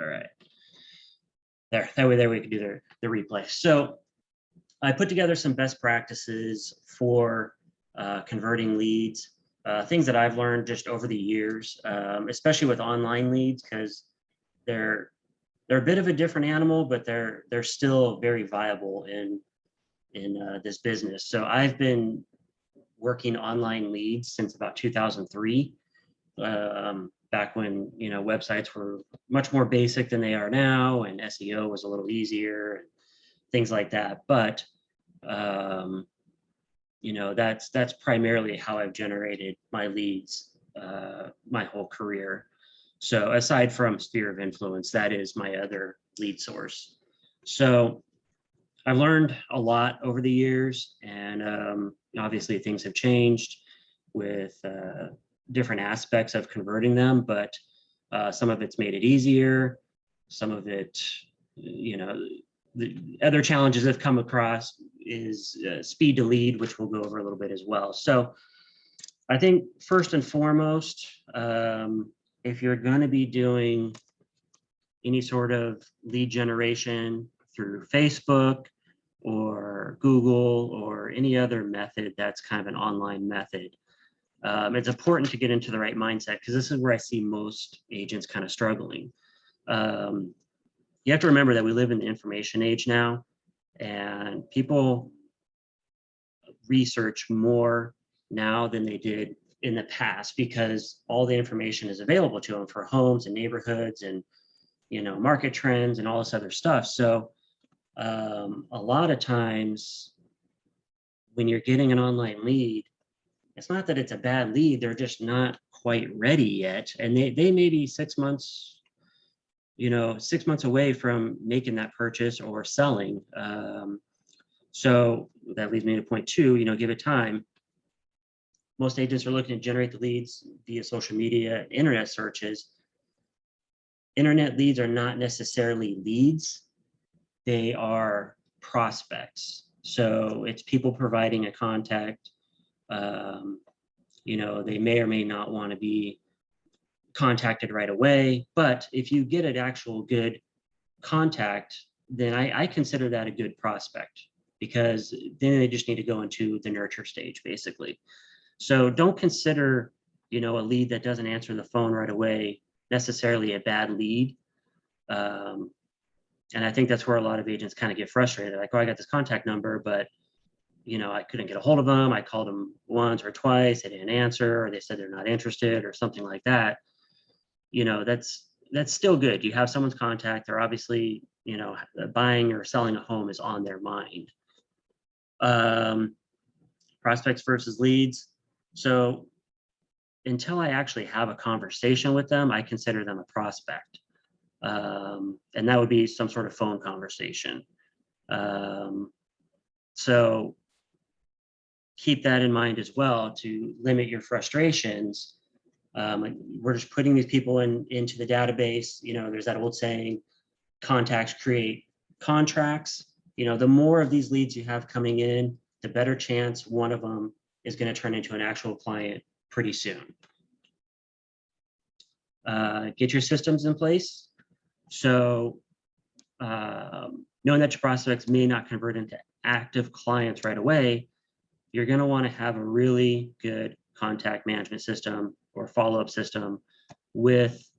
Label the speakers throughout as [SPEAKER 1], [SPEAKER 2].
[SPEAKER 1] All right. That way we can do the replay. So I put together some best practices for converting leads, things that I've learned just over the years, especially with online leads, because they're a bit of a different animal, but they're still very viable in this business. So I've been working online leads since about 2003, back when websites were much more basic than they are now, and SEO was a little easier, and things like that. But that's primarily how I've generated my leads my whole career. So aside from Sphere of Influence, that is my other lead source. So I've learned a lot over the years, and obviously things have changed with different aspects of converting them, but some of it's made it easier. Some of it, the other challenges I've come across is speed to lead, which we'll go over a little bit as well. So I think first and foremost, if you're going to be doing any sort of lead generation through Facebook or Google or any other method that's kind of an online method, it's important to get into the right mindset, because this is where I see most agents kind of struggling. You have to remember that we live in the information age now, and people research more now than they did in the past, because all the information is available to them for homes and neighborhoods and market trends and all this other stuff. So a lot of times when you're getting an online lead, it's not that it's a bad lead, they're just not quite ready yet, and they may be 6 months 6 months away from making that purchase or selling. So that leads me to point two, give it time. Most agents are looking to generate the leads via social media, internet searches. Internet leads are not necessarily leads. They are prospects. So it's people providing a contact. They may or may not want to be contacted right away, but if you get an actual good contact, then I consider that a good prospect, because then they just need to go into the nurture stage, basically. So don't consider, a lead that doesn't answer the phone right away necessarily a bad lead. And I think that's where a lot of agents kind of get frustrated. Like, oh, I got this contact number, but I couldn't get a hold of them. I called them once or twice, they didn't answer, or they said they're not interested or something like that. That's still good. You have someone's contact. They're obviously, buying or selling a home is on their mind. Prospects versus leads. So until I actually have a conversation with them, I consider them a prospect. And that would be some sort of phone conversation. So keep that in mind as well, to limit your frustrations. We're just putting these people into the database. There's that old saying, contacts create contracts. The more of these leads you have coming in, the better chance one of them is going to turn into an actual client pretty soon. Get your systems in place. So knowing that your prospects may not convert into active clients right away, you're going to want to have a really good contact management system or follow-up system with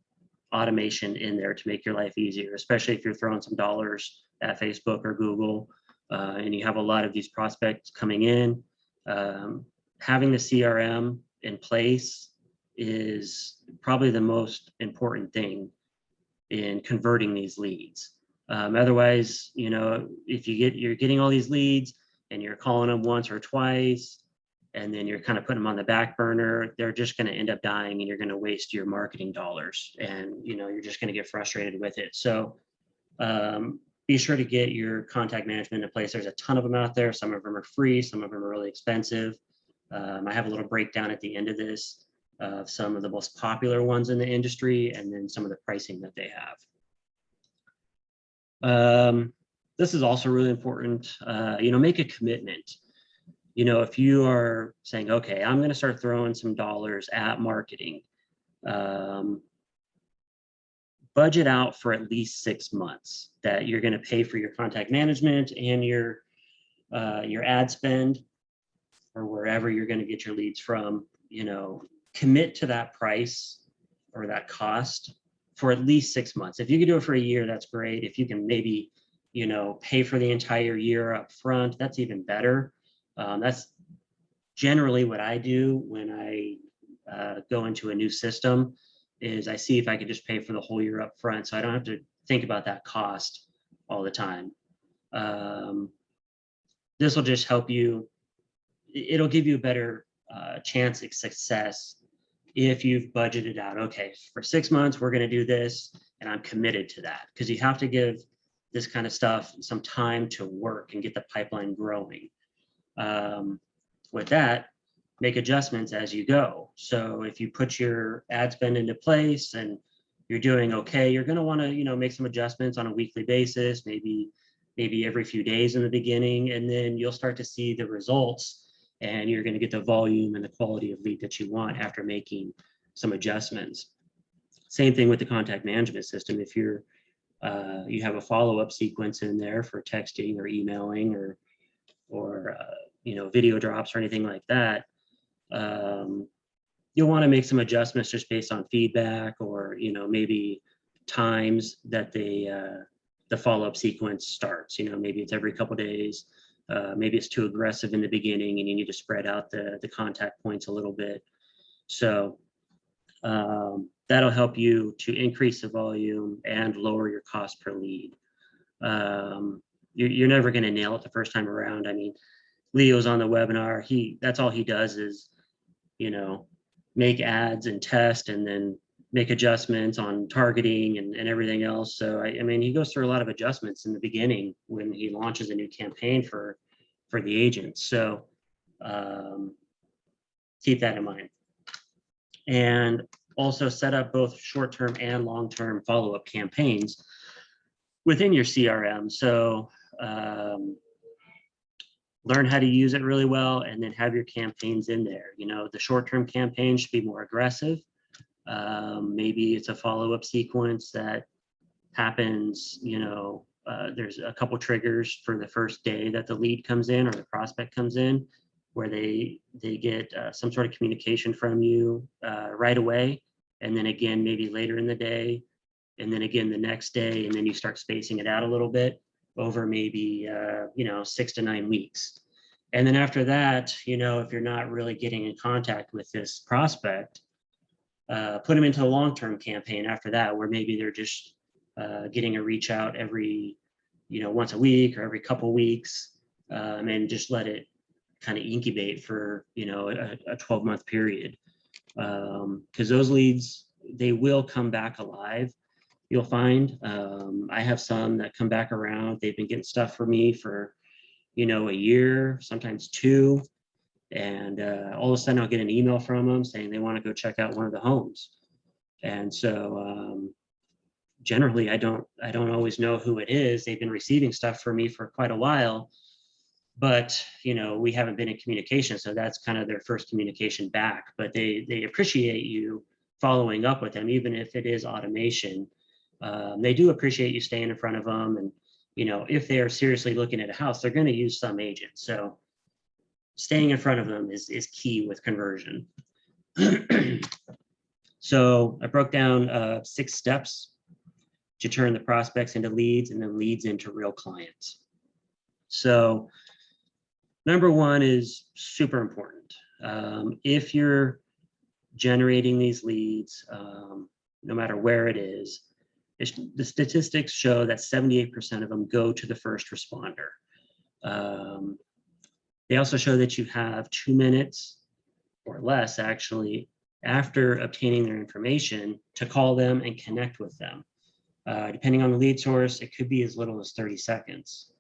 [SPEAKER 1] automation in there to make your life easier, especially if you're throwing some dollars at Facebook or Google, and you have a lot of these prospects coming in. Having the CRM in place is probably the most important thing in converting these leads. Otherwise, if you're getting all these leads and you're calling them once or twice, and then you're kind of putting them on the back burner, they're just going to end up dying, and you're going to waste your marketing dollars, and you're just going to get frustrated with it. So be sure to get your contact management in place. There's a ton of them out there. Some of them are free, some of them are really expensive. I have a little breakdown at the end of this of some of the most popular ones in the industry, and then some of the pricing that they have. This is also really important. Make a commitment. If you are saying, okay, I'm going to start throwing some dollars at marketing, budget out for at least 6 months that you're going to pay for your contact management and your ad spend, or wherever you're going to get your leads from. Commit to that price or that cost for at least 6 months. If you can do it for a year, that's great. If you can maybe, pay for the entire year up front, that's even better. That's generally what I do when I go into a new system, is I see if I could just pay for the whole year up front, so I don't have to think about that cost all the time. This will just help you. It'll give you a better chance of success if you've budgeted out, okay, for 6 months, we're going to do this, and I'm committed to that, because you have to give this kind of stuff some time to work and get the pipeline growing. With that, make adjustments as you go. So if you put your ad spend into place and you're doing okay, you're going to want to, make some adjustments on a weekly basis, maybe every few days in the beginning, and then you'll start to see the results, and you're going to get the volume and the quality of lead that you want after making some adjustments. Same thing with the contact management system. If you have a follow-up sequence in there for texting or emailing or video drops or anything like that, you'll want to make some adjustments just based on feedback, or maybe times that the follow-up sequence starts. Maybe it's every couple of days. Maybe it's too aggressive in the beginning and you need to spread out the contact points a little bit. So that'll help you to increase the volume and lower your cost per lead. You're never going to nail it the first time around. I mean, Leo's on the webinar. That's all he does is, make ads and test, and then make adjustments on targeting and everything else. So I mean, he goes through a lot of adjustments in the beginning when he launches a new campaign for the agents. So keep that in mind. And also set up both short-term and long-term follow-up campaigns within your CRM. So learn how to use it really well, and then have your campaigns in there. The short-term campaign should be more aggressive. Maybe it's a follow-up sequence that happens, there's a couple triggers for the first day that the lead comes in or the prospect comes in, where they get some sort of communication from you right away, and then again maybe later in the day, and then again the next day, and then you start spacing it out a little bit over maybe 6 to 9 weeks. And then after that, if you're not really getting in contact with this prospect, put them into a long-term campaign after that, where maybe they're just getting a reach out every once a week or every couple weeks, and just let it kind of incubate for a 12-month period, because those leads, they will come back alive. You'll find I have some that come back around. They've been getting stuff for me for a year, sometimes 2, and all of a sudden I'll get an email from them saying they want to go check out one of the homes. And so generally I don't always know who it is. They've been receiving stuff for me for quite a while, but we haven't been in communication, so that's kind of their first communication back. But they appreciate you following up with them, even if it is automation. They do appreciate you staying in front of them, and if they are seriously looking at a house, they're going to use some agent. So staying in front of them is key with conversion. So I broke down 6 steps to turn the prospects into leads, and then leads into real clients. So number 1 is super important. If you're generating these leads, no matter where it is, the statistics show that 78% of them go to the first responder. They also show that you have 2 minutes or less, actually, after obtaining their information to call them and connect with them. Depending on the lead source, it could be as little as 30 seconds.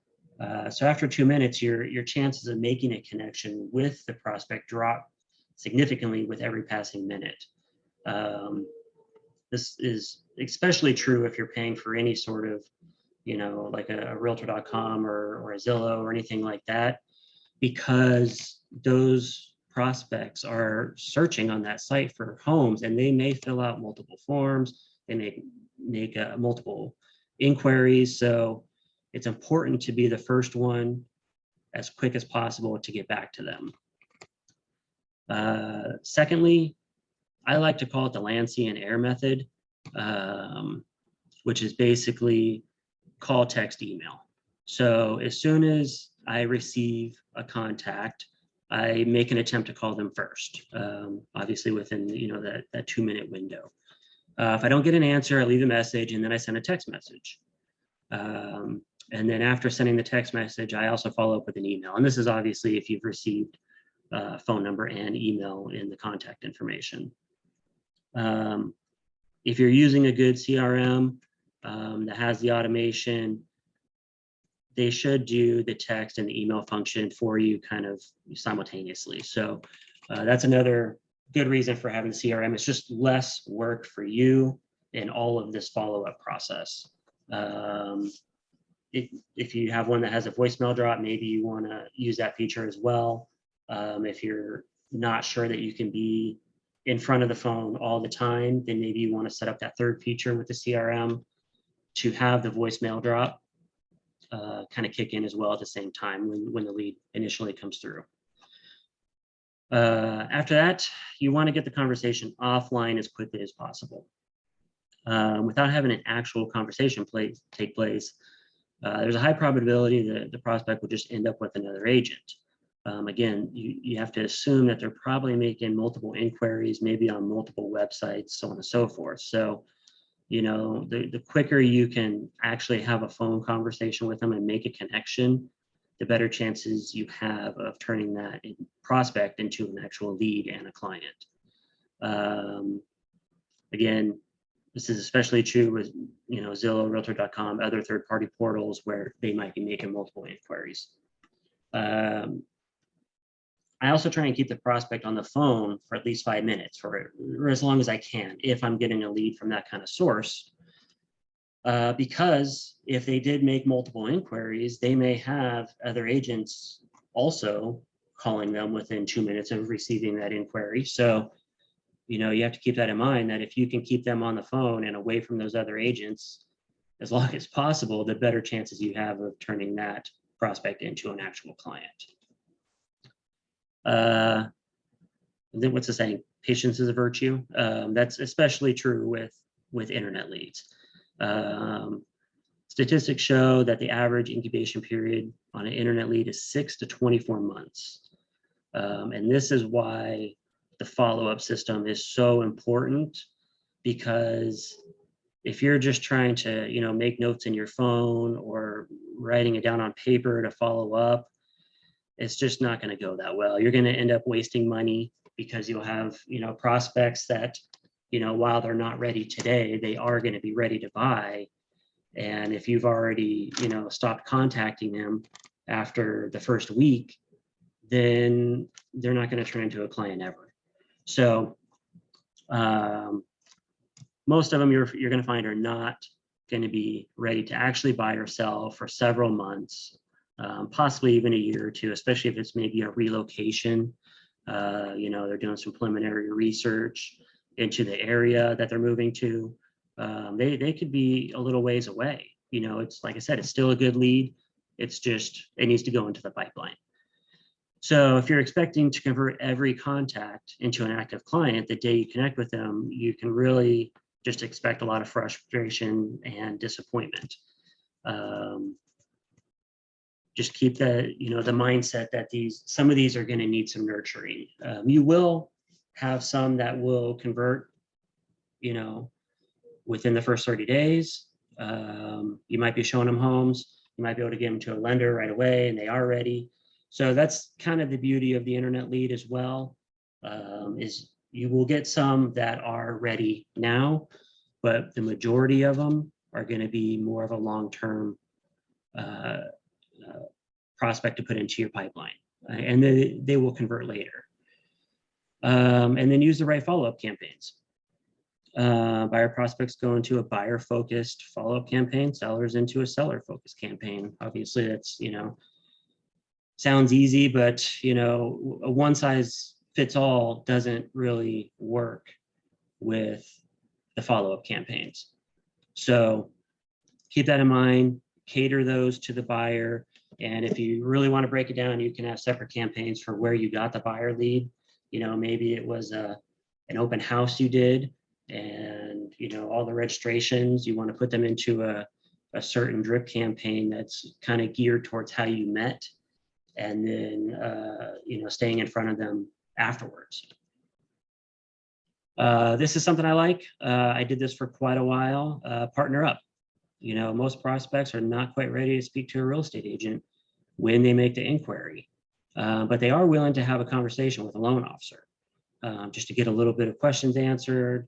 [SPEAKER 1] So after 2 minutes, your chances of making a connection with the prospect drop significantly with every passing minute. This is especially true if you're paying for any sort of, like a Realtor.com or a Zillow or anything like that, because those prospects are searching on that site for homes, and they may fill out multiple forms. They may make multiple inquiries. So it's important to be the first one as quick as possible to get back to them. Secondly, I like to call it the land, sea, and air method, which is basically call, text, email. So as soon as I receive a contact, I make an attempt to call them first, obviously within that 2-minute window. If I don't get an answer, I leave a message and then I send a text message. And then after sending the text message, I also follow up with an email. And this is obviously if you've received phone number and email in the contact information. If you're using a good CRM that has the automation, they should do the text and the email function for you kind of simultaneously. So that's another good reason for having the CRM. It's just less work for you in all of this follow-up process. If you have one that has a voicemail drop, maybe you want to use that feature as well. If you're not sure that you can be in front of the phone all the time, then maybe you want to set up that third feature with the CRM to have the voicemail drop kind of kick in as well at the same time when the lead initially comes through. After that, you want to get the conversation offline as quickly as possible. Without having an actual conversation take place, there's a high probability that the prospect will just end up with another agent. Again, you have to assume that they're probably making multiple inquiries, maybe on multiple websites, so on and so forth. So, the quicker you can actually have a phone conversation with them and make a connection, the better chances you have of turning that prospect into an actual lead and a client. Again, this is especially true with Zillow, Realtor.com, other third-party portals where they might be making multiple inquiries. I also try and keep the prospect on the phone for at least 5 minutes or as long as I can if I'm getting a lead from that kind of source. Because if they did make multiple inquiries, they may have other agents also calling them within 2 minutes of receiving that inquiry. So, you have to keep that in mind, that if you can keep them on the phone and away from those other agents as long as possible, the better chances you have of turning that prospect into an actual client. And then what's the saying? Patience is a virtue. That's especially true with internet leads. Statistics show that the average incubation period on an internet lead is 6 to 24 months. And this is why the follow-up system is so important, because if you're just trying to, make notes in your phone or writing it down on paper to follow up, it's just not going to go that well. You're going to end up wasting money because you'll have, prospects that, while they're not ready today, they are going to be ready to buy. And if you've already, stopped contacting them after the first week, then they're not going to turn into a client ever. So most of them you're going to find are not going to be ready to actually buy or sell for several months. Possibly even a year or two, especially if it's maybe a relocation. They're doing some preliminary research into the area that they're moving to. They could be a little ways away. It's like I said, it's still a good lead. It's just, it needs to go into the pipeline. So if you're expecting to convert every contact into an active client the day you connect with them, you can really just expect a lot of frustration and disappointment. Just keep the mindset that some of these are going to need some nurturing. You will have some that will convert, within the first 30 days. You might be showing them homes. You might be able to get them to a lender right away and they are ready. So that's kind of the beauty of the internet lead as well, is you will get some that are ready now, but the majority of them are going to be more of a long-term prospect to put into your pipeline, and they will convert later. And then use the right follow-up campaigns. Buyer prospects go into a buyer-focused follow-up campaign, sellers into a seller-focused campaign. Obviously, that's, sounds easy, but, a one-size-fits-all doesn't really work with the follow-up campaigns. So keep that in mind, cater those to the buyer. And if you really want to break it down, you can have separate campaigns for where you got the buyer lead. Maybe it was an open house you did, and all the registrations, you want to put them into a certain drip campaign that's kind of geared towards how you met, and then staying in front of them afterwards. This is something I like. I did this for quite a while. Partner up. Most prospects are not quite ready to speak to a real estate agent when they make the inquiry, but they are willing to have a conversation with a loan officer, just to get a little bit of questions answered.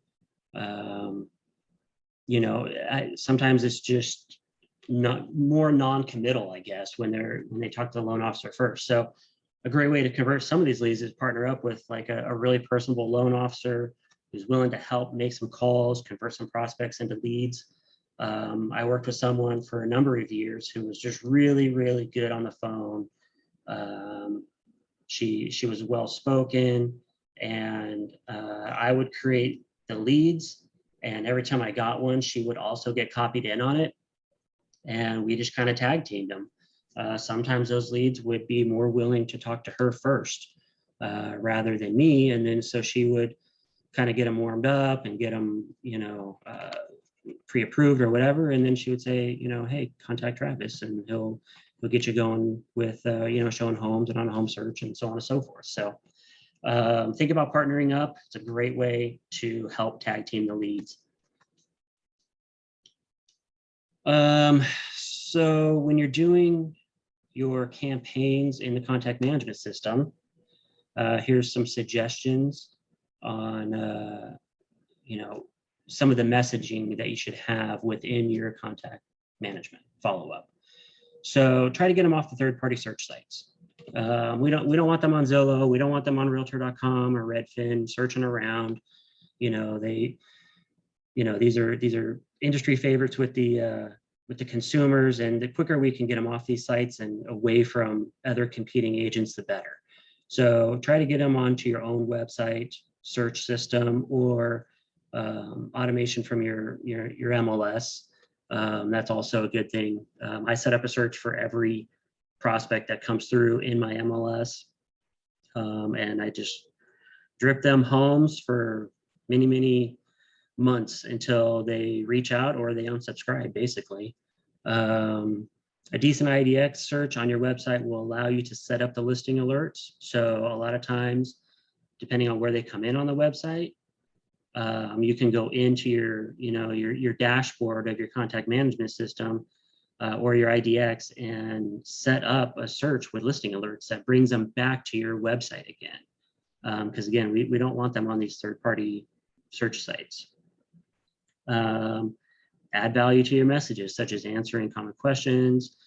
[SPEAKER 1] Sometimes it's just not more non-committal, I guess, when they talk to the loan officer first. So a great way to convert some of these leads is partner up with like a really personable loan officer who's willing to help make some calls, convert some prospects into leads. I worked with someone for a number of years who was just really, really good on the phone. She was well-spoken, and I would create the leads, and every time I got one, she would also get copied in on it, and we just kind of tag teamed them. Sometimes those leads would be more willing to talk to her first rather than me, and then so she would kind of get them warmed up and get them, pre-approved or whatever, and then she would say, hey, contact Travis, and he'll get you going with, showing homes and on a home search and so on and so forth. So think about partnering up. It's a great way to help tag team the leads. So when you're doing your campaigns in the contact management system, here's some suggestions on, some of the messaging that you should have within your contact management follow-up. So try to get them off the third-party search sites. We don't want them on Zillow. We don't want them on Realtor.com or Redfin searching around. These are industry favorites with the consumers, and the quicker we can get them off these sites and away from other competing agents, the better. So try to get them onto your own website, search system, or automation from your MLS. That's also a good thing. I set up a search for every prospect that comes through in my MLS, and I just drip them homes for many, many months until they reach out or they unsubscribe, basically. A decent IDX search on your website will allow you to set up the listing alerts. So a lot of times, depending on where they come in on the website, you can go into your dashboard of your contact management system or your IDX and set up a search with listing alerts that brings them back to your website again. Because again, we don't want them on these third-party search sites. Add value to your messages, such as answering common questions,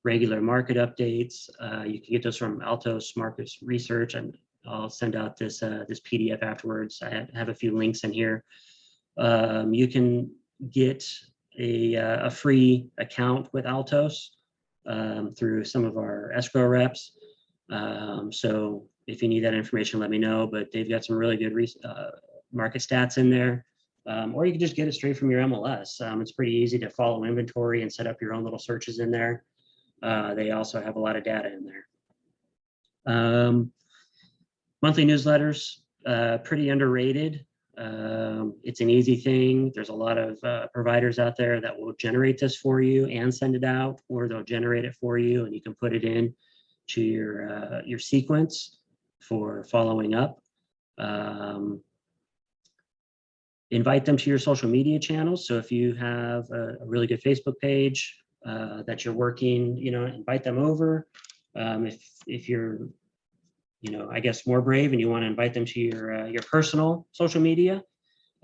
[SPEAKER 1] regular market updates. You can get those from Altos Market Research, and I'll send out this PDF afterwards. I have a few links in here. You can get a free account with Altos through some of our escrow reps. So if you need that information, let me know. But they've got some really good market stats in there. Or you can just get it straight from your MLS. It's pretty easy to follow inventory and set up your own little searches in there. They also have a lot of data in there. Monthly newsletters, pretty underrated. It's an easy thing. There's a lot of providers out there that will generate this for you and send it out, or they'll generate it for you and you can put it in to your sequence for following up. Invite them to your social media channels. So if you have a really good Facebook page that you're working, invite them over. If you're, I guess more brave and you want to invite them to your personal social media,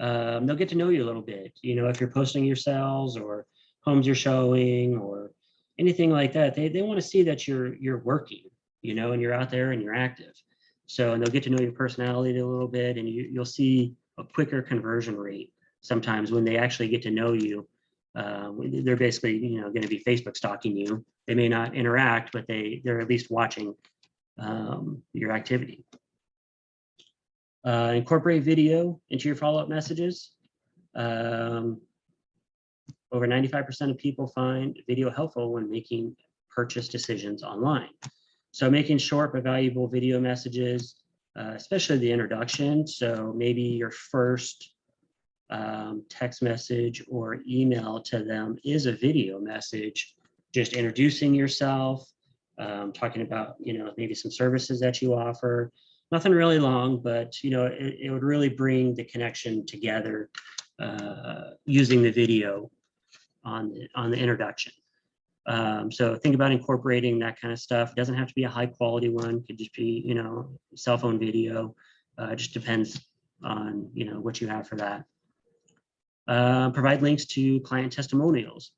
[SPEAKER 1] they'll get to know you a little bit. If you're posting your sales or homes you're showing or anything like that, they want to see that you're working, and you're out there and you're active. So, and they'll get to know your personality a little bit, and you'll see a quicker conversion rate sometimes when they actually get to know you. They're basically, going to be Facebook stalking you. They may not interact, but they're at least watching your activity. Incorporate video into your follow-up messages. over 95% of people find video helpful when making purchase decisions online. So making short but valuable video messages, especially the introduction. So maybe your first text message or email to them is a video message, just introducing yourself, talking about, maybe some services that you offer. Nothing really long, but, it would really bring the connection together using the video on the introduction. So think about incorporating that kind of stuff. It doesn't have to be a high quality one. It could just be, cell phone video. It just depends on, what you have for that. Provide links to client testimonials.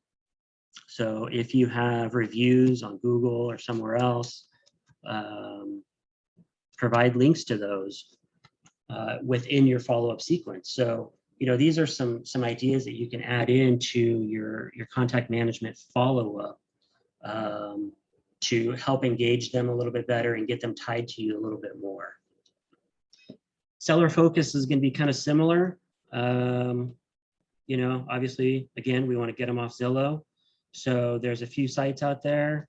[SPEAKER 1] So if you have reviews on Google or somewhere else, provide links to those within your follow-up sequence. So, these are some ideas that you can add into your contact management follow-up to help engage them a little bit better and get them tied to you a little bit more. Seller focus is going to be kind of similar. Obviously, again, we want to get them off Zillow. So there's a few sites out there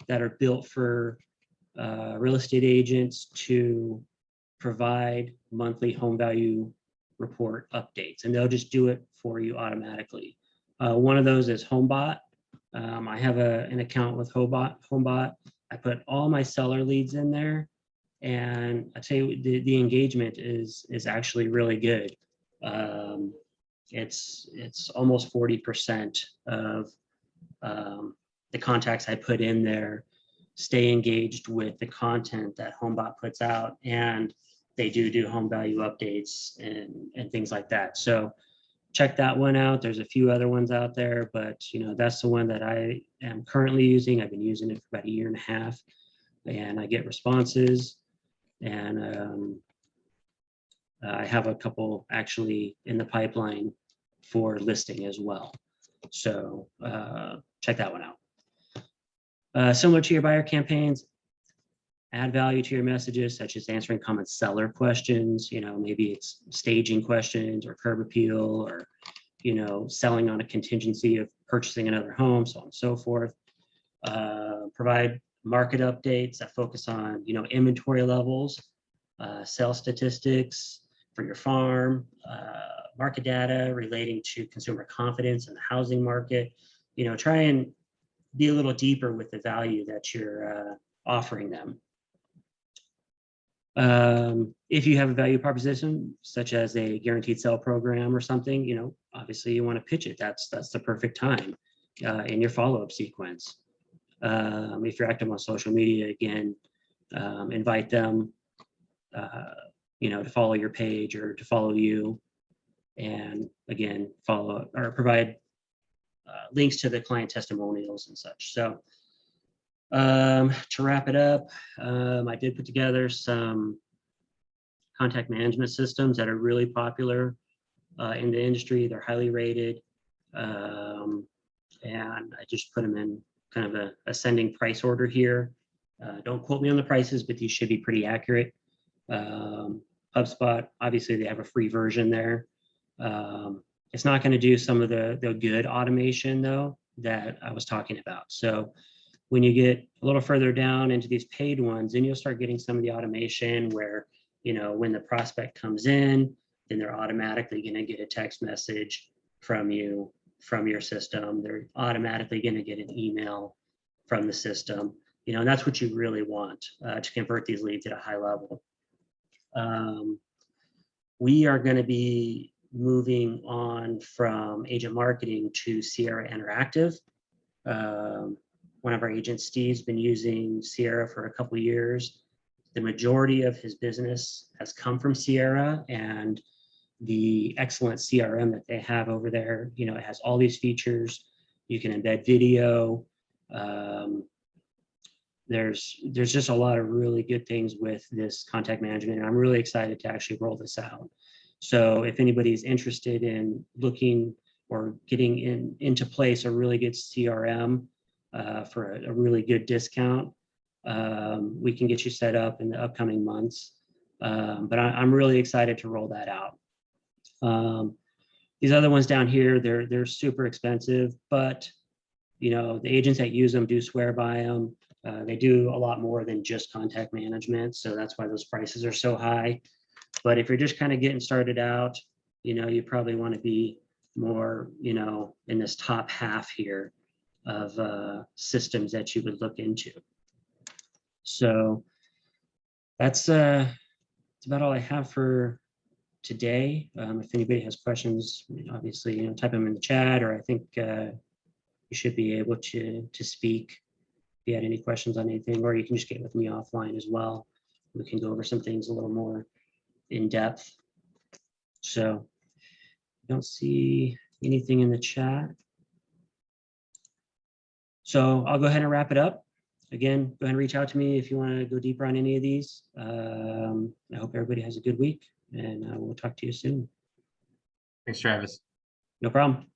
[SPEAKER 1] that are built for real estate agents to provide monthly home value report updates, and they'll just do it for you automatically. One of those is Homebot. I have an account with Homebot. I put all my seller leads in there, and I tell you, the engagement is actually really good. It's almost 40% of the contacts I put in there stay engaged with the content that Homebot puts out, and they do home value updates and things like that. So check that one out. There's a few other ones out there, but that's the one that I am currently using. I've been using it for about 1.5 years, and I get responses, and I have a couple actually in the pipeline for listing as well. So check that one out. Similar to your buyer campaigns, add value to your messages, such as answering common seller questions. Maybe it's staging questions or curb appeal, or selling on a contingency of purchasing another home, so on and so forth. Provide market updates that focus on inventory levels, sales statistics for your farm, market data relating to consumer confidence in the housing market. Try and be a little deeper with the value that you're offering them. If you have a value proposition, such as a guaranteed sale program or something, obviously you want to pitch it. That's the perfect time in your follow-up sequence. If you're active on social media, again, invite them, to follow your page or to follow you, and again, follow or provide links to the client testimonials and such. So to wrap it up, I did put together some contact management systems that are really popular in the industry. They're highly rated, and I just put them in kind of a ascending price order here. Don't quote me on the prices, but these should be pretty accurate. HubSpot, obviously they have a free version there. It's not going to do some of the good automation though that I was talking about. So when you get a little further down into these paid ones, then you'll start getting some of the automation where, when the prospect comes in, then they're automatically going to get a text message from you, from your system. They're automatically going to get an email from the system, and that's what you really want to convert these leads at a high level. We are going to be moving on from agent marketing to Sierra Interactive. One of our agents, Steve's been using Sierra for a couple of years. The majority of his business has come from Sierra, and the excellent CRM that they have over there, it has all these features. You can embed video. There's just a lot of really good things with this contact management, and I'm really excited to actually roll this out. So if anybody's interested in looking or getting into place a really good CRM for a really good discount, we can get you set up in the upcoming months. But I'm really excited to roll that out. These other ones down here, they're super expensive, but you know, the agents that use them do swear by them. They do a lot more than just contact management. So that's why those prices are so high. But if you're just kind of getting started out, you know, you probably want to be more, you know, in this top half here of systems that you would look into. So that's about all I have for today. If anybody has questions, obviously, you know, type them in the chat, or I think you should be able to speak if you had any questions on anything, or you can just get with me offline as well. We can go over some things a little more in depth. So I don't see anything in the chat. So I'll go ahead and wrap it up. Again, go ahead and reach out to me if you want to go deeper on any of these. I hope everybody has a good week, and we'll talk to you soon.
[SPEAKER 2] Thanks, Travis.
[SPEAKER 1] No problem.